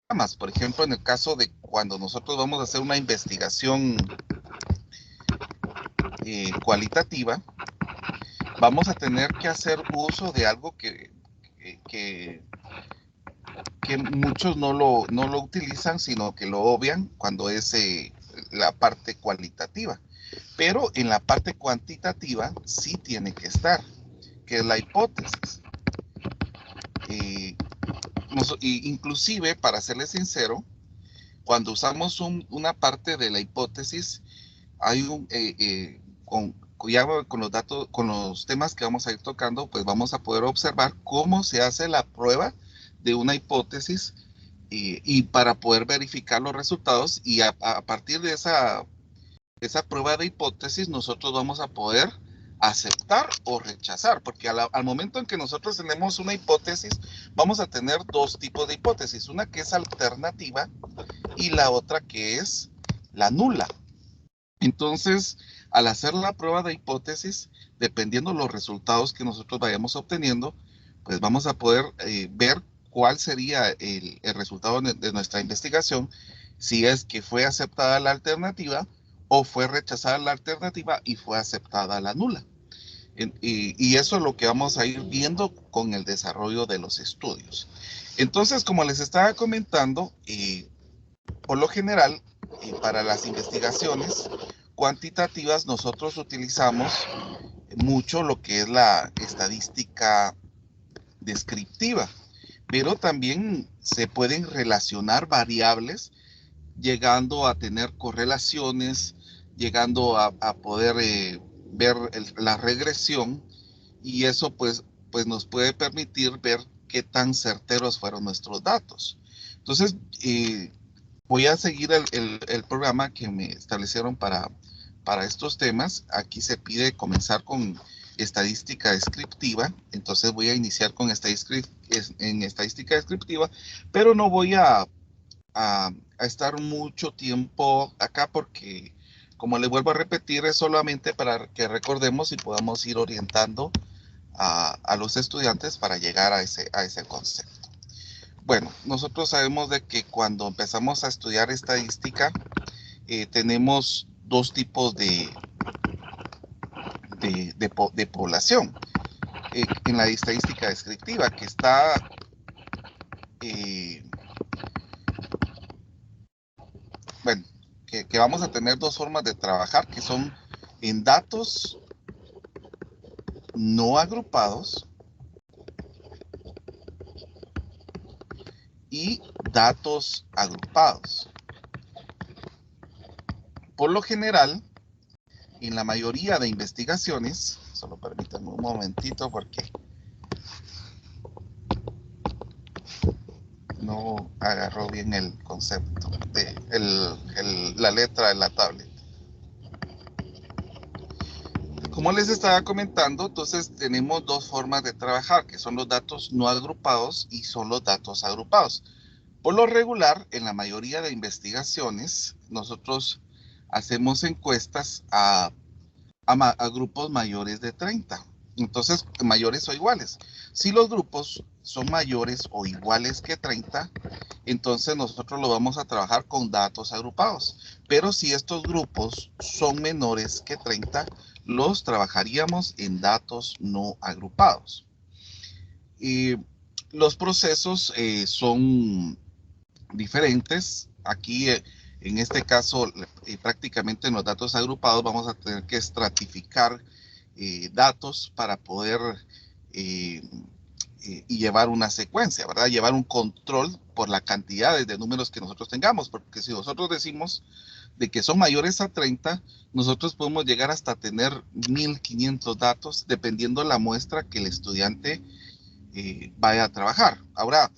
ramas. Por ejemplo, en el caso de cuando nosotros vamos a hacer una investigación cualitativa, vamos a tener que hacer uso de algo que, que muchos no lo utilizan, sino que lo obvian cuando es la parte cualitativa. Pero en la parte cuantitativa sí tiene que estar, que es la hipótesis. Eh, inclusive, para serles sincero, cuando usamos una parte de la hipótesis, hay ya con los datos, con los temas que vamos a ir tocando, pues vamos a poder observar cómo se hace la prueba de una hipótesis y para poder verificar los resultados y a partir de esa prueba de hipótesis nosotros vamos a poder aceptar o rechazar, porque al momento en que nosotros tenemos una hipótesis, vamos a tener dos tipos de hipótesis, una que es alternativa y la otra que es la nula. Entonces, al hacer la prueba de hipótesis, dependiendo de los resultados que nosotros vayamos obteniendo, pues vamos a poder ver cuál sería el resultado de nuestra investigación, si es que fue aceptada la alternativa o fue rechazada la alternativa y fue aceptada la nula. Y eso es lo que vamos a ir viendo con el desarrollo de los estudios. Entonces, como les estaba comentando, por lo general, para las investigaciones cuantitativas nosotros utilizamos mucho lo que es la estadística descriptiva, pero también se pueden relacionar variables llegando a tener correlaciones, llegando a poder ver la regresión y eso pues nos puede permitir ver qué tan certeros fueron nuestros datos. Entonces, voy a seguir el programa que me establecieron para estos temas. Aquí se pide comenzar con estadística descriptiva, entonces voy a iniciar con estadística descriptiva, pero no voy a estar mucho tiempo acá porque, como les vuelvo a repetir, es solamente para que recordemos y podamos ir orientando a los estudiantes para llegar a ese concepto. Bueno, nosotros sabemos de que cuando empezamos a estudiar estadística, tenemos dos tipos de población. En la estadística descriptiva, que está eh, bueno, que vamos a tener dos formas de trabajar, que son en datos no agrupados y datos agrupados. Por lo general, en la mayoría de investigaciones, solo permítanme un momentito porque no agarró bien el concepto de la letra de la tablet. Como les estaba comentando, entonces tenemos dos formas de trabajar, que son los datos no agrupados y son los datos agrupados. Por lo regular, en la mayoría de investigaciones, nosotros hacemos encuestas a grupos mayores de 30. Entonces, mayores o iguales. Si los grupos son mayores o iguales que 30, entonces nosotros lo vamos a trabajar con datos agrupados. Pero si estos grupos son menores que 30, los trabajaríamos en datos no agrupados. Y los procesos son diferentes. Aquí, en este caso, prácticamente en los datos agrupados vamos a tener que estratificar datos para poder y llevar una secuencia, ¿verdad? Llevar un control por la cantidad de números que nosotros tengamos, porque si nosotros decimos de que son mayores a 30, nosotros podemos llegar hasta tener 1500 datos, dependiendo la muestra que el estudiante vaya a trabajar. Ahora,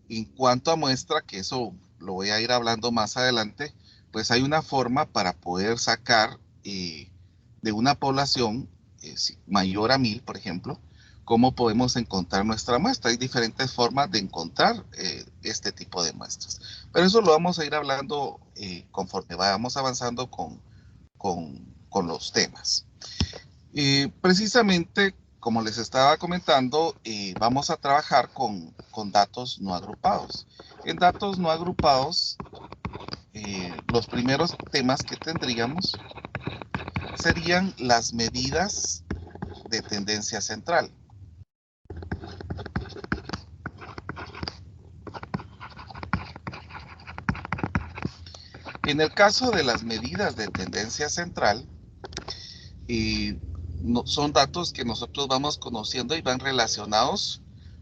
en cuanto a muestra, que eso lo voy a ir hablando más adelante, pues hay una forma para poder sacar de una población mayor a 1000, por ejemplo, cómo podemos encontrar nuestra muestra. Hay diferentes formas de encontrar este tipo de muestras. Pero eso lo vamos a ir hablando conforme vayamos avanzando con los temas. Precisamente como les estaba comentando, vamos a trabajar con datos no agrupados. En datos no agrupados, los primeros temas que tendríamos serían las medidas de tendencia central. En el caso de las medidas de tendencia central, son datos que nosotros vamos conociendo y van relacionados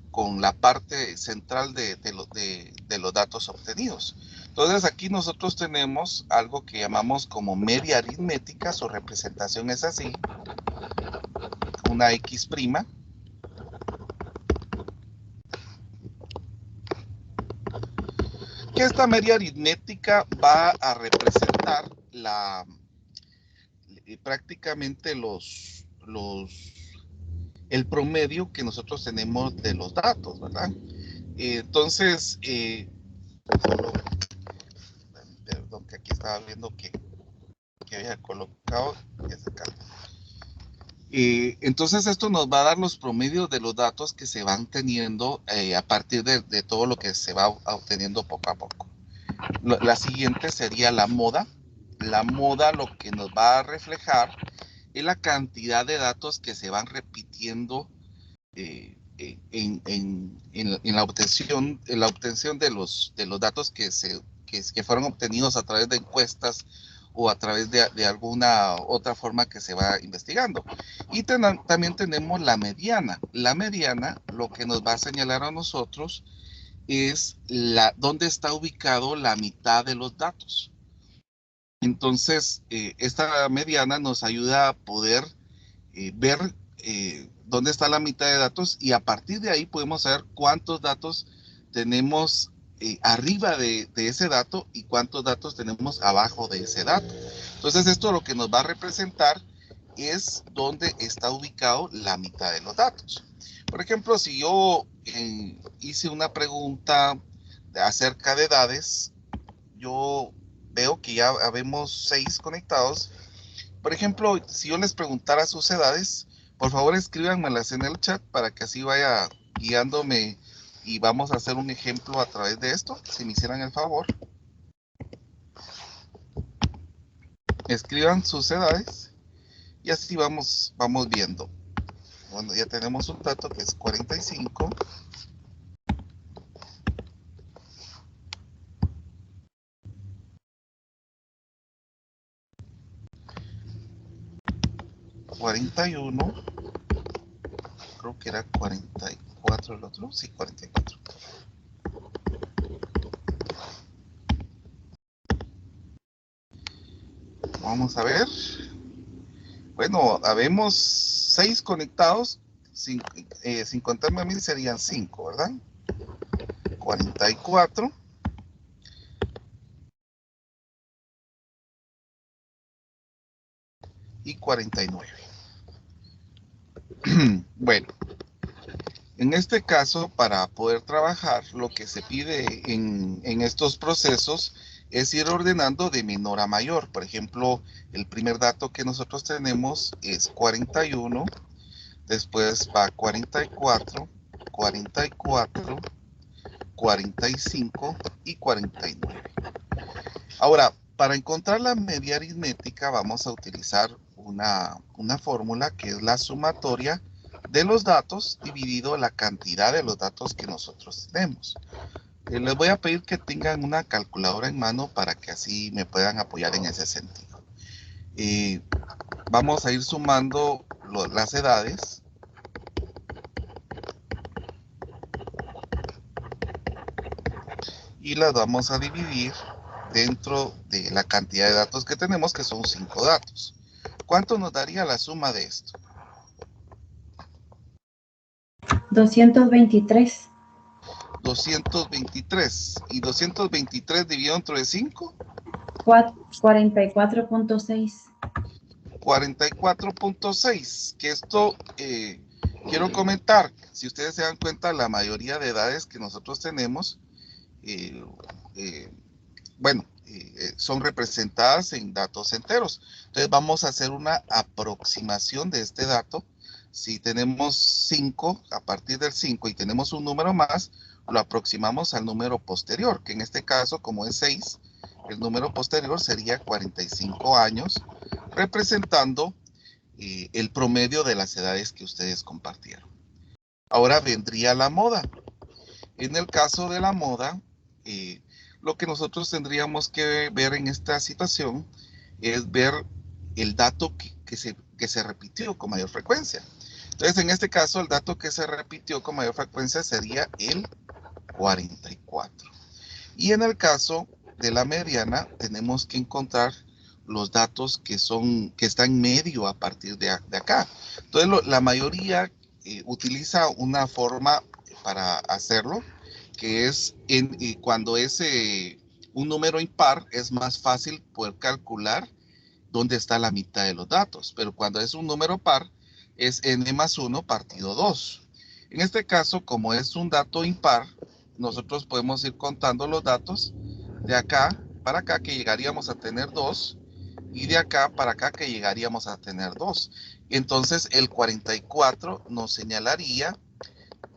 con la parte central de los datos obtenidos. Entonces aquí nosotros tenemos algo que llamamos como media aritmética, su representación es así, una X', que esta media aritmética va a representar prácticamente el promedio que nosotros tenemos de los datos, ¿verdad? Entonces, perdón, que aquí estaba viendo que había colocado, ya se calma. Entonces esto nos va a dar los promedios de los datos que se van teniendo a partir de todo lo que se va obteniendo poco a poco. La siguiente sería la moda. La moda lo que nos va a reflejar es la cantidad de datos que se van repitiendo en la obtención de los datos que fueron obtenidos a través de encuestas o a través de alguna otra forma que se va investigando. Y también tenemos la mediana. La mediana lo que nos va a señalar a nosotros es dónde está ubicado la mitad de los datos. Entonces, esta mediana nos ayuda a poder ver dónde está la mitad de datos y a partir de ahí podemos saber cuántos datos tenemos arriba de ese dato y cuántos datos tenemos abajo de ese dato. Entonces esto lo que nos va a representar es dónde está ubicado la mitad de los datos. Por ejemplo, si yo hice una pregunta acerca de edades, yo veo que ya habemos 6 conectados. Por ejemplo, si yo les preguntara sus edades, por favor escríbanmelas en el chat para que así vaya guiándome y vamos a hacer un ejemplo a través de esto, si me hicieran el favor. Escriban sus edades y así vamos viendo. Bueno, ya tenemos un dato que es 45. ...41... creo que era 44 el otro, sí, 44. Vamos a ver. Bueno, habemos 6 conectados, sin contarme a mí serían 5, ¿verdad? 44. Y 49. Bueno, en este caso, para poder trabajar, lo que se pide en estos procesos es ir ordenando de menor a mayor. Por ejemplo, el primer dato que nosotros tenemos es 41, después va 44, 44, 45 y 49. Ahora, para encontrar la media aritmética vamos a utilizar una fórmula que es la sumatoria de los datos dividido la cantidad de los datos que nosotros tenemos. Les voy a pedir que tengan una calculadora en mano para que así me puedan apoyar en ese sentido. Vamos a ir sumando las edades. Y las vamos a dividir dentro de la cantidad de datos que tenemos, que son 5 datos. ¿Cuánto nos daría la suma de esto? 223. 223. ¿Y 223 dividido entre 5? 44.6. 44.6. Que esto, quiero comentar, si ustedes se dan cuenta, la mayoría de edades que nosotros tenemos, son representadas en datos enteros. Entonces vamos a hacer una aproximación de este dato Si tenemos 5, a partir del 5 y tenemos un número más, lo aproximamos al número posterior, que en este caso, como es 6, el número posterior sería 45 años, representando el promedio de las edades que ustedes compartieron. Ahora vendría la moda. En el caso de la moda, lo que nosotros tendríamos que ver en esta situación es ver el dato que se repitió con mayor frecuencia. Entonces, en este caso, el dato que se repitió con mayor frecuencia sería el 44. Y en el caso de la mediana, tenemos que encontrar los datos que están medio a partir de acá. Entonces, la mayoría utiliza una forma para hacerlo, que es cuando es un número impar, es más fácil poder calcular dónde está la mitad de los datos. Pero cuando es un número par, es n más 1 partido 2. En este caso, como es un dato impar, nosotros podemos ir contando los datos de acá para acá, que llegaríamos a tener 2, y de acá para acá, que llegaríamos a tener 2. Entonces, el 44 nos señalaría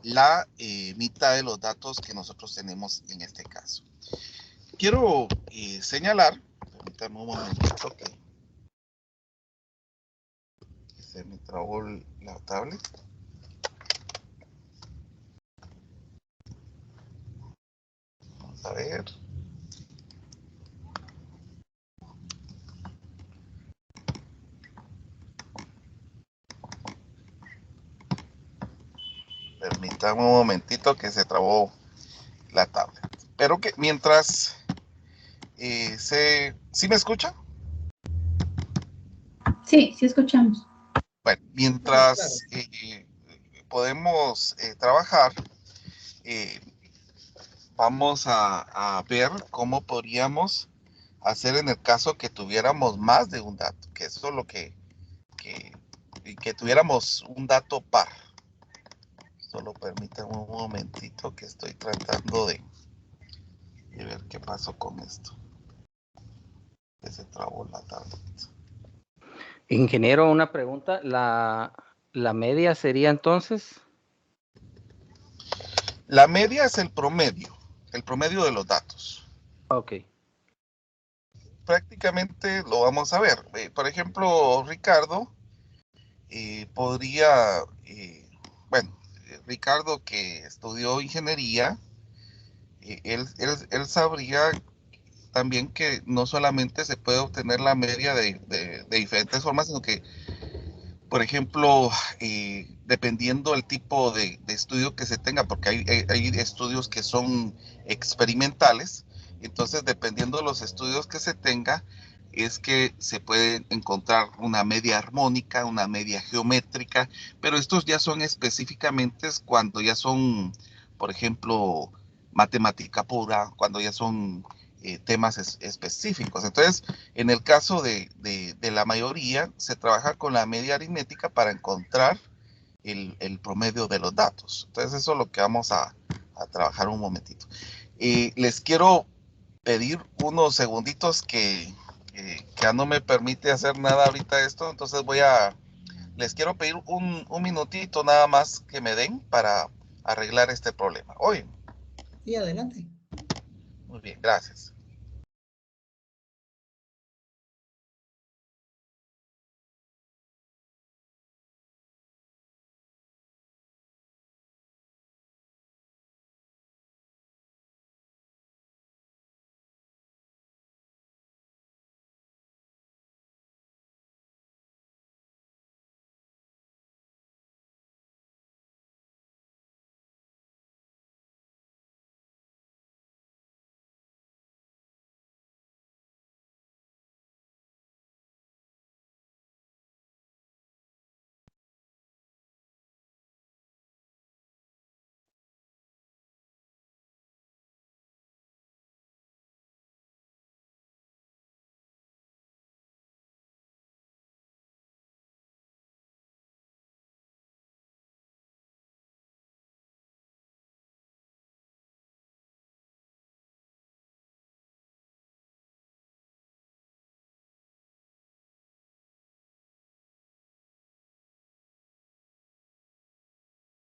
la mitad de los datos que nosotros tenemos en este caso. Quiero señalar, permítanme un momentito que se me trabó la tablet. Vamos a ver. Permítanme un momentito que se trabó la tablet. Pero que mientras ¿sí me escucha? Sí, sí escuchamos. Bueno, mientras podemos trabajar, vamos a ver cómo podríamos hacer en el caso que tuviéramos más de un dato, que eso es lo que tuviéramos un dato par. Solo permítanme un momentito que estoy tratando de ver qué pasó con esto. Que se trabó la tablet. Ingeniero, una pregunta. ¿La media sería entonces? La media es el promedio de los datos. Ok. Prácticamente lo vamos a ver. Por ejemplo, Ricardo podría, Ricardo, que estudió ingeniería, él sabría también que no solamente se puede obtener la media de diferentes formas, sino que, por ejemplo, dependiendo del tipo de estudio que se tenga, porque hay estudios que son experimentales, entonces dependiendo de los estudios que se tenga, es que se puede encontrar una media armónica, una media geométrica, pero estos ya son específicamente cuando ya son, por ejemplo, matemática pura, cuando ya son temas específicos. Entonces, en el caso de la mayoría, se trabaja con la media aritmética para encontrar el promedio de los datos. Entonces, eso es lo que vamos a trabajar un momentito. Les quiero pedir unos segunditos que ya no me permite hacer nada ahorita esto, entonces les quiero pedir un minutito nada más que me den para arreglar este problema. Oye. Sí, adelante. Muy bien, gracias.